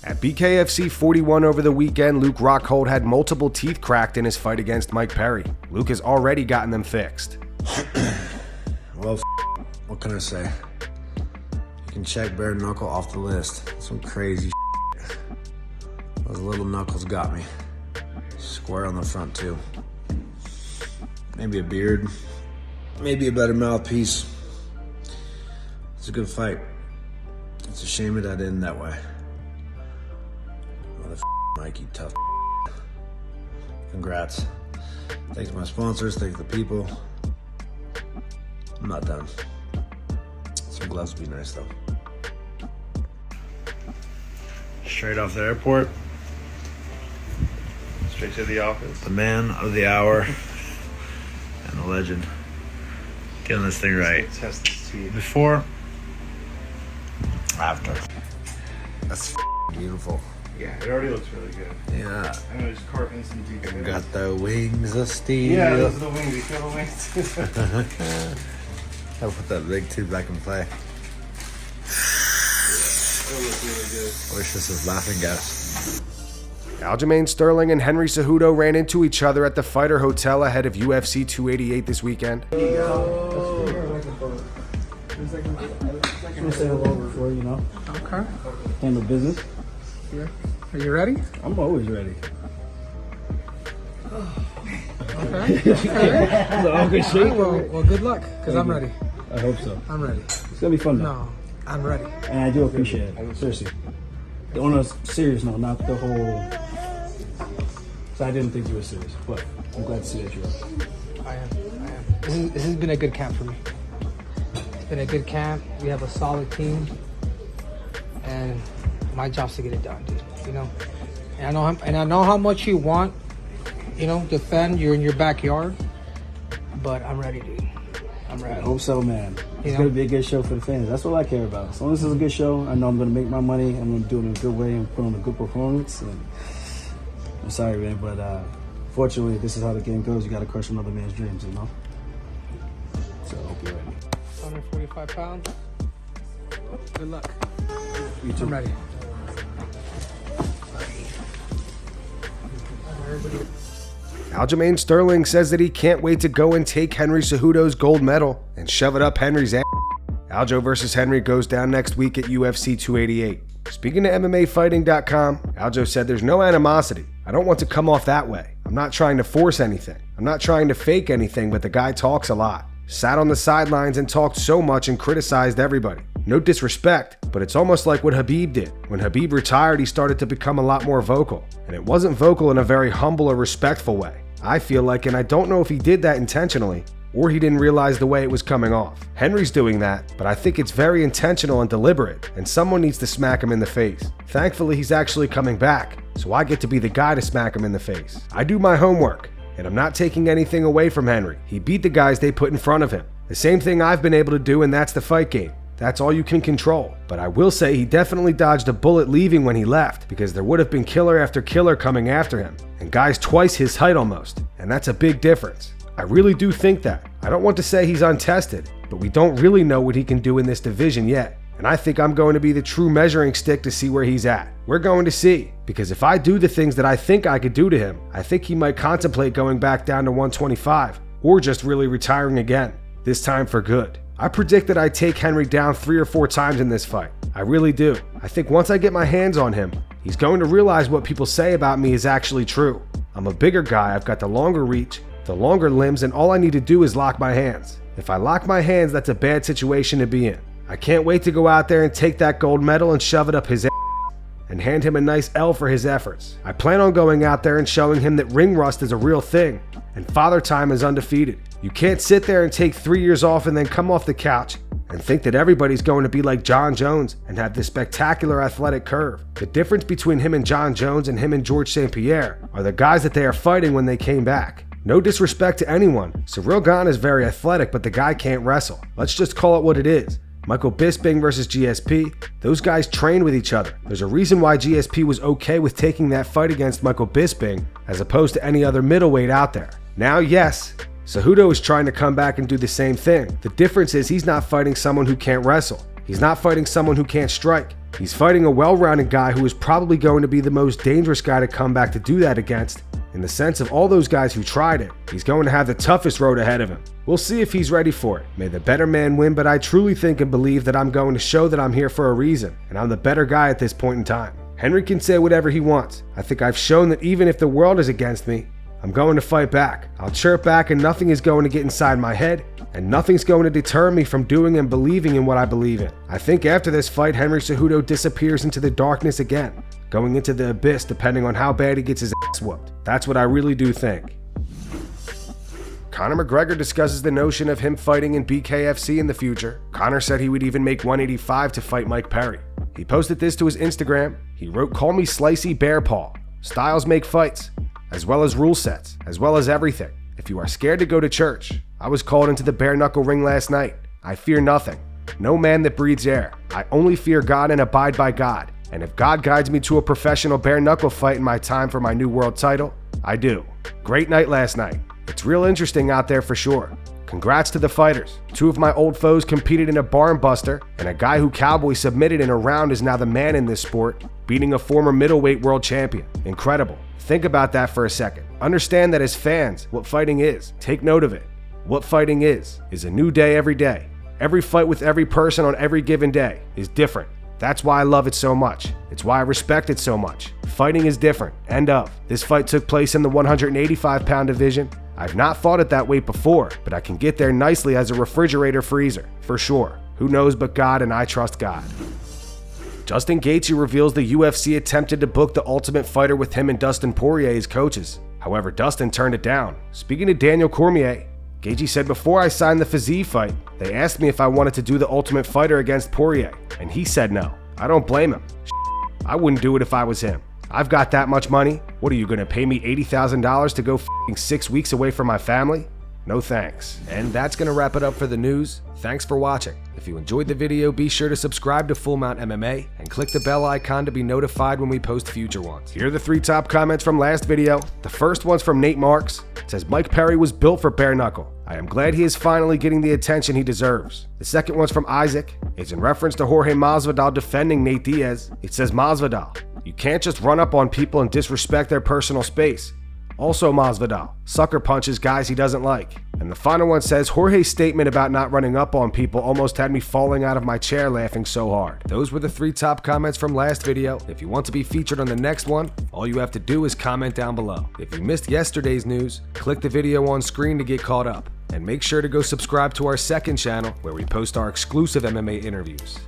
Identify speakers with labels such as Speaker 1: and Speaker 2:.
Speaker 1: At BKFC 41 over the weekend, Luke Rockhold had multiple teeth cracked in his fight against Mike Perry. Luke has already gotten them fixed.
Speaker 2: Well, what can I say? You can check bare knuckle off the list. Some crazy shit. Those little knuckles got me. Square on the front too. Maybe a beard. Maybe a better mouthpiece. It's a good fight. It's a shame it ended that way. Mikey, tough. Congrats. Thanks to my sponsors, thanks to the people. I'm not done. Some gloves would be nice though. Straight off the airport.
Speaker 3: Straight to the office.
Speaker 2: The man of the hour and the legend. Getting this thing right.
Speaker 3: Test the speed.
Speaker 2: Before, after. That's beautiful.
Speaker 3: Yeah, it already looks really good.
Speaker 2: Yeah.
Speaker 3: I'm gonna just carve in some details.
Speaker 2: Got the wings of steel.
Speaker 3: Yeah, those are the wings. You feel the wings?
Speaker 2: I'll put that big tube back in play.
Speaker 3: It looks really good.
Speaker 2: I wish this was laughing gas.
Speaker 1: Aljamain Sterling and Henry Cejudo ran into each other at the Fighter Hotel ahead of UFC 288 this weekend.
Speaker 4: I'm gonna say hello before, you know.
Speaker 5: Okay.
Speaker 4: Handle business.
Speaker 5: Yeah. Are you ready?
Speaker 4: I'm always ready.
Speaker 5: Okay.
Speaker 4: So, okay, shake.
Speaker 5: Well, good luck, because I'm ready.
Speaker 4: I hope so.
Speaker 5: I'm ready.
Speaker 4: It's gonna be fun though.
Speaker 5: No, I'm ready.
Speaker 4: And I do appreciate it. Seriously. On a serious note, not the whole. So I didn't think you were serious, but I'm glad to see that you are.
Speaker 5: I am. This has been a good camp for me. It's been a good camp. We have a solid team. And my job's to get it done, dude. You know? And I know how much you want, you know, defend. You're in your backyard. But I'm ready, dude. I'm ready.
Speaker 4: I hope so, man. It's
Speaker 5: know?
Speaker 4: gonna be a good show for the fans. That's all I care about. As long as it's a good show, I know I'm gonna make my money. I'm gonna do it in a good way and put on a good performance. And I'm sorry, man, but fortunately, this is how the game goes. You gotta crush another man's dreams, you know. So I hope you're ready.
Speaker 5: 145 pounds. Good luck.
Speaker 4: You too.
Speaker 5: I'm ready.
Speaker 1: Aljamain Sterling says that he can't wait to go and take Henry Cejudo's gold medal and shove it up Henry's ass. Aljo versus Henry goes down next week at UFC 288. Speaking to MMAfighting.com, Aljo said there's no animosity. I don't want to come off that way. I'm not trying to force anything. I'm not trying to fake anything, but the guy talks a lot. Sat on the sidelines and talked so much and criticized everybody. No disrespect, but it's almost like what Khabib did. When Khabib retired, he started to become a lot more vocal. And it wasn't vocal in a very humble or respectful way. I feel like, and I don't know if he did that intentionally, or he didn't realize the way it was coming off. Henry's doing that, but I think it's very intentional and deliberate, and someone needs to smack him in the face. Thankfully, he's actually coming back, so I get to be the guy to smack him in the face. I do my homework, and I'm not taking anything away from Henry. He beat the guys they put in front of him. The same thing I've been able to do, and that's the fight game. That's all you can control. But I will say he definitely dodged a bullet leaving when he left, because there would have been killer after killer coming after him, and guys twice his height almost, and that's a big difference. I really do think that. I don't want to say he's untested, but we don't really know what he can do in this division yet. And I think I'm going to be the true measuring stick to see where he's at. We're going to see, because if I do the things that I think I could do to him, I think he might contemplate going back down to 125, or just really retiring again, this time for good. I predict that I take Henry down 3 or 4 times in this fight. I really do. I think once I get my hands on him, he's going to realize what people say about me is actually true. I'm a bigger guy, I've got the longer reach, the longer limbs, and all I need to do is lock my hands. If I lock my hands, that's a bad situation to be in. I can't wait to go out there and take that gold medal and shove it up his ass and hand him a nice L for his efforts. I plan on going out there and showing him that ring rust is a real thing and Father Time is undefeated. You can't sit there and take 3 years off and then come off the couch and think that everybody's going to be like John Jones and have this spectacular athletic curve. The difference between him and John Jones and him and George St. Pierre are the guys that they are fighting when they came back. No disrespect to anyone, Ciryl Gane is very athletic, but the guy can't wrestle. Let's just call it what it is. Michael Bisping versus GSP, those guys train with each other. There's a reason why GSP was okay with taking that fight against Michael Bisping as opposed to any other middleweight out there. Now, yes, Cejudo is trying to come back and do the same thing. The difference is he's not fighting someone who can't wrestle. He's not fighting someone who can't strike. He's fighting a well-rounded guy who is probably going to be the most dangerous guy to come back to do that against. In the sense of all those guys who tried it, he's going to have the toughest road ahead of him. We'll see if he's ready for it. May the better man win, but I truly think and believe that I'm going to show that I'm here for a reason, and I'm the better guy at this point in time. Henry can say whatever he wants. I think I've shown that even if the world is against me, I'm going to fight back. I'll chirp back and nothing is going to get inside my head, and nothing's going to deter me from doing and believing in what I believe in. I think after this fight, Henry Cejudo disappears into the darkness again, going into the abyss depending on how bad he gets his ass whooped. That's what I really do think. Conor McGregor discusses the notion of him fighting in BKFC in the future. Conor said he would even make 185 to fight Mike Perry. He posted this to his Instagram. He wrote, "Call me Slicey Bear Paw. Styles make fights, as well as rule sets, as well as everything. If you are scared to go to church, I was called into the bare knuckle ring last night. I fear nothing. No man that breathes air. I only fear God and abide by God. And if God guides me to a professional bare knuckle fight in my time for my new world title, I do. Great night last night. It's real interesting out there for sure. Congrats to the fighters. 2 of my old foes competed in a barn buster, and a guy who Cowboy submitted in a round is now the man in this sport, beating a former middleweight world champion. Incredible. Think about that for a second. Understand that as fans, what fighting is. Take note of it. What fighting is a new day every day. Every fight with every person on every given day is different. That's why I love it so much. It's why I respect it so much. Fighting is different. End of. This fight took place in the 185-pound division. I've not fought at that weight before, but I can get there nicely as a refrigerator freezer, for sure. Who knows but God, and I trust God." Justin Gaethje reveals the UFC attempted to book the Ultimate Fighter with him and Dustin Poirier as coaches. However, Dustin turned it down. Speaking to Daniel Cormier, Gaethje said, "Before I signed the Fizzy fight, they asked me if I wanted to do the Ultimate Fighter against Poirier, and he said no. I don't blame him. I wouldn't do it if I was him. I've got that much money. What are you going to pay me $80,000 to go 6 weeks away from my family? No thanks." And that's going to wrap it up for the news. Thanks for watching. If you enjoyed the video, be sure to subscribe to Full Mount MMA and click the bell icon to be notified when we post future ones. Here are the 3 top comments from last video. The first one's from Nate Marks. It says, "Mike Perry was built for bare knuckle. I am glad he is finally getting the attention he deserves." The second one's from Isaac. It's in reference to Jorge Masvidal defending Nate Diaz. It says, "Masvidal, you can't just run up on people and disrespect their personal space. Also Masvidal, sucker punches guys he doesn't like." And the final one says, "Jorge's statement about not running up on people almost had me falling out of my chair laughing so hard." Those were the 3 top comments from last video. If you want to be featured on the next one, all you have to do is comment down below. If you missed yesterday's news, click the video on screen to get caught up. And make sure to go subscribe to our second channel where we post our exclusive MMA interviews.